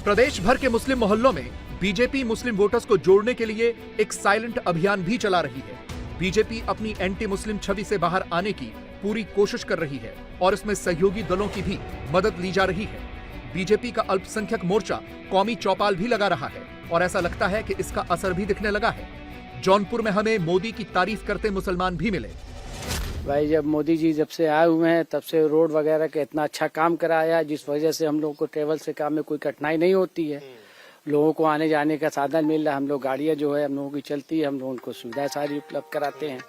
प्रदेश भर के मुस्लिम मोहल्लों में बीजेपी मुस्लिम वोटर्स को जोड़ने के लिए एक साइलेंट अभियान भी चला रही है। बीजेपी अपनी एंटी मुस्लिम छवि से बाहर आने की पूरी कोशिश कर रही है और इसमें सहयोगी दलों की भी मदद ली जा रही है। बीजेपी का अल्पसंख्यक मोर्चा कौमी चौपाल भी लगा रहा है और ऐसा लगता है कि इसका असर भी दिखने लगा है। जौनपुर में हमें मोदी की तारीफ करते मुसलमान भी मिले। भाई जब मोदी जी जब से आए हुए हैं तब से रोड वगैरह का इतना अच्छा काम कराया है, जिस वजह से हम लोगों को ट्रेवल से काम में कोई कठिनाई नहीं होती है। लोगों को आने जाने का साधन मिल रहा है। हम लोग गाड़ियां जो है हम लोगों की चलती है, हम लोगों को सुविधाएं सारी उपलब्ध कराते हैं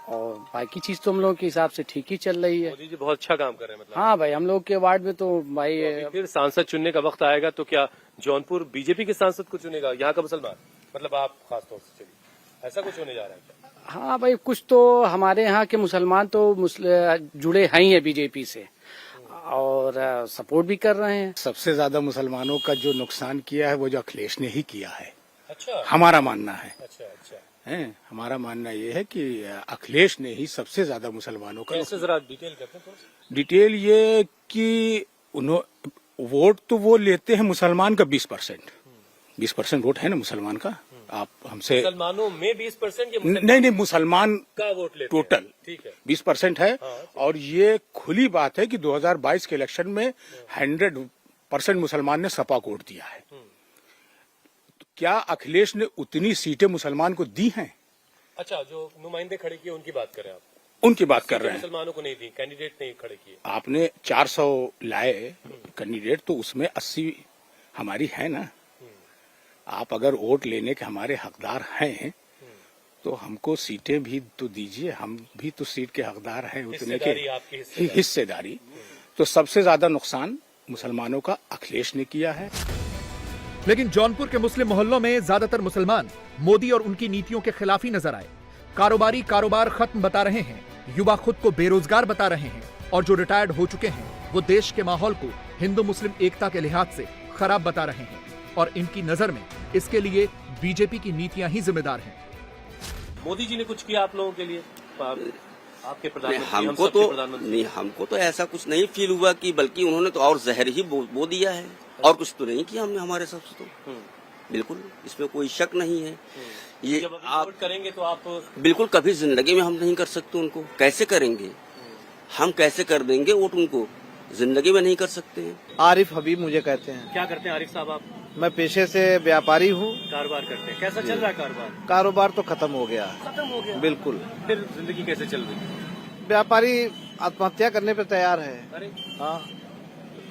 और बाकी चीज तो हम लोगों के हिसाब से ठीक ही चल रही है। मोदी जी बहुत अच्छा काम कर रहे हैं मतलब। हाँ भाई, हम लोग के वार्ड में तो भाई तो फिर सांसद चुनने का वक्त आएगा तो क्या जौनपुर बीजेपी के सांसद को चुनेगा यहाँ का मुसलमान, मतलब आप खासतौर से? चलिए, ऐसा कुछ होने जा रहा है क्या? हाँ भाई, कुछ तो हमारे यहाँ के मुसलमान तो जुड़े हैं ही बीजेपी से और सपोर्ट भी कर रहे हैं। सबसे ज्यादा मुसलमानों का जो नुकसान किया है वो जो अखिलेश ने ही किया है। अच्छा, हमारा मानना है। अच्छा अच्छा है, हमारा मानना ये है कि अखिलेश ने ही सबसे ज्यादा मुसलमानों का कैसे, जरा डिटेल करते हैं थोड़ा। डिटेल ये कि वोट तो वो लेते हैं मुसलमान का 20%। 20% वोट है ना मुसलमान का। आप हमसे मुसलमानों में 20% नहीं मुसलमान का वोट लेते टोटल, ठीक है, 20% है। हाँ, और ये खुली बात है कि 2022 के इलेक्शन में 100% मुसलमान ने सपा को वोट दिया है। तो क्या अखिलेश ने उतनी सीटें मुसलमान को दी हैं? अच्छा, जो नुमाइंदे खड़े किए उनकी बात करें आप? उनकी बात कर रहे हैं। मुसलमानों को नहीं दी, कैंडिडेट नहीं खड़े किए। आपने 400 लाए कैंडिडेट, तो उसमें 80 हमारी है ना। आप अगर वोट लेने के हमारे हकदार हैं तो हमको सीटें भी तो दीजिए, हम भी तो सीट के हकदार हैं उतने के। हिस्सेदारी तो सबसे ज्यादा नुकसान मुसलमानों का अखिलेश ने किया है। लेकिन जौनपुर के मुस्लिम मोहल्लों में ज्यादातर मुसलमान मोदी और उनकी नीतियों के खिलाफ ही नजर आए। कारोबारी कारोबार खत्म बता रहे हैं, युवा खुद को बेरोजगार बता रहे हैं और जो रिटायर्ड हो चुके हैं वो देश के माहौल को हिंदू मुस्लिम एकता के लिहाज से खराब बता रहे हैं और इनकी नजर में इसके लिए बीजेपी की नीतियां ही जिम्मेदार हैं। मोदी जी ने कुछ किया आप लोगों के लिए? आपके प्रधानमंत्री, हमको तो ऐसा कुछ नहीं फील हुआ कि, बल्कि उन्होंने तो और जहर ही बो दिया है और कुछ तो नहीं किया हमने हमारे हिसाब से तो। बिल्कुल, इसमें कोई शक नहीं है। ये जब आप करेंगे तो आप बिल्कुल कभी जिंदगी में हम नहीं कर सकते उनको। कैसे करेंगे हम, कैसे कर देंगे वोट उनको? जिंदगी में नहीं कर सकते हैं। आरिफ हबीब मुझे कहते हैं। क्या करते हैं आरिफ साहब आप? मैं पेशे से व्यापारी हूँ। कारोबार करते हैं। कैसा चल रहा है कारोबार? कारोबार तो खत्म हो गया। खत्म हो गया? बिल्कुल। फिर जिंदगी कैसे चल रही है? व्यापारी आत्महत्या करने पे तैयार है। अरे हाँ,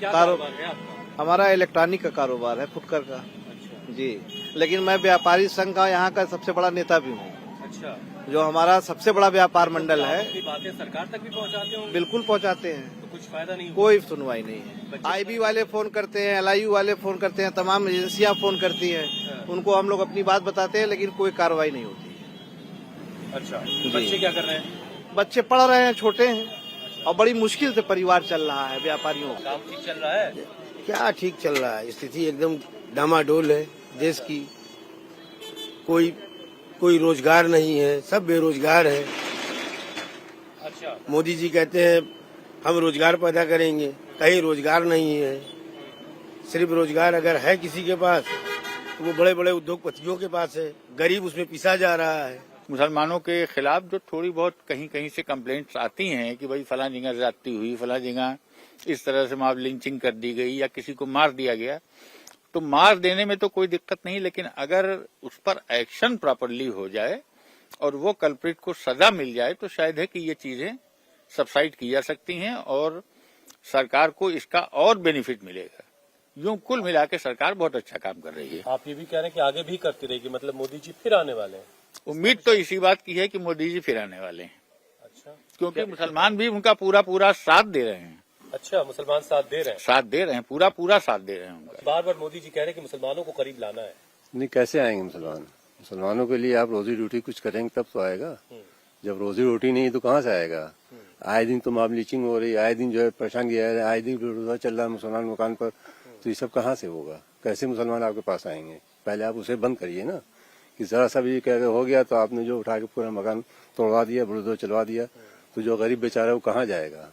क्या कारोबार है आपका? हमारा इलेक्ट्रॉनिक का कारोबार है, फुटकर का। अच्छा जी, लेकिन मैं व्यापारी संघ का यहाँ का सबसे बड़ा नेता भी हूँ। अच्छा, जो हमारा सबसे बड़ा व्यापार मंडल है। बातें सरकार तक भी पहुँचाते हो? बिल्कुल पहुँचाते हैं। तो कुछ फायदा नहीं? कोई सुनवाई नहीं है। IB वाले फोन करते हैं, LIU वाले फोन करते हैं, तमाम एजेंसियां फोन करती हैं। उनको हम लोग अपनी बात बताते हैं लेकिन कोई कार्रवाई नहीं होती है। अच्छा, बच्चे क्या कर रहे हैं? बच्चे पढ़ रहे हैं, छोटे हैं और बड़ी मुश्किल से परिवार चल रहा है व्यापारियों का। काम ठीक चल रहा है? क्या ठीक चल रहा है, स्थिति एकदम डामाडोल है देश की। कोई रोजगार नहीं है, सब बेरोजगार है। अच्छा, मोदी जी कहते हैं हम रोजगार पैदा करेंगे, कहीं रोजगार नहीं है। सिर्फ रोजगार अगर है किसी के पास तो वो बड़े बड़े उद्योगपतियों के पास है, गरीब उसमें पिसा जा रहा है। मुसलमानों के खिलाफ जो थोड़ी बहुत कहीं कहीं से कंप्लेंट्स आती हैं कि भाई फला जगह ज्यादती हुई, फला जगह इस तरह से माफ लिंचिंग कर दी गई या किसी को मार दिया गया, तो मार देने में तो कोई दिक्कत नहीं, लेकिन अगर उस पर एक्शन प्रॉपरली हो जाए और वो कल्प्रिट को सजा मिल जाए तो शायद है कि ये चीजें सबसाइड की जा सकती हैं और सरकार को इसका और बेनिफिट मिलेगा। यूं कुल मिला के सरकार बहुत अच्छा काम कर रही है। आप ये भी कह रहे हैं कि आगे भी करती रहेगी, मतलब मोदी जी फिर आने वाले हैं? उम्मीद तो इसी बात की है कि मोदी जी फिर आने वाले हैं। अच्छा, क्योंकि मुसलमान भी उनका पूरा साथ दे रहे हैं। अच्छा, मुसलमान साथ दे रहे हैं? साथ दे रहे हैं, पूरा साथ दे रहे हैं उनका। बार बार मोदी जी कह रहे हैं कि मुसलमानों को करीब लाना है। नहीं, कैसे आएंगे मुसलमान? मुसलमानों के लिए आप रोजी रोटी कुछ करेंगे तब तो आएगा। जब रोजी रोटी नहीं तो कहाँ से आएगा? आए दिन तो मामली लीचिंग हो रही है, आए दिन जो है परेशान किया है, आए दिन चल रहा है मुसलमान मकान पर, तो ये सब कहाँ से होगा? कैसे मुसलमान आपके पास आएंगे? पहले आप उसे बंद करिए ना, कि जरा सा भी कह हो गया तो आपने जो उठा के पूरा मकान तोड़वा दिया, बुलडोजर चलवा दिया, तो जो गरीब बेचारा वो कहाँ जाएगा?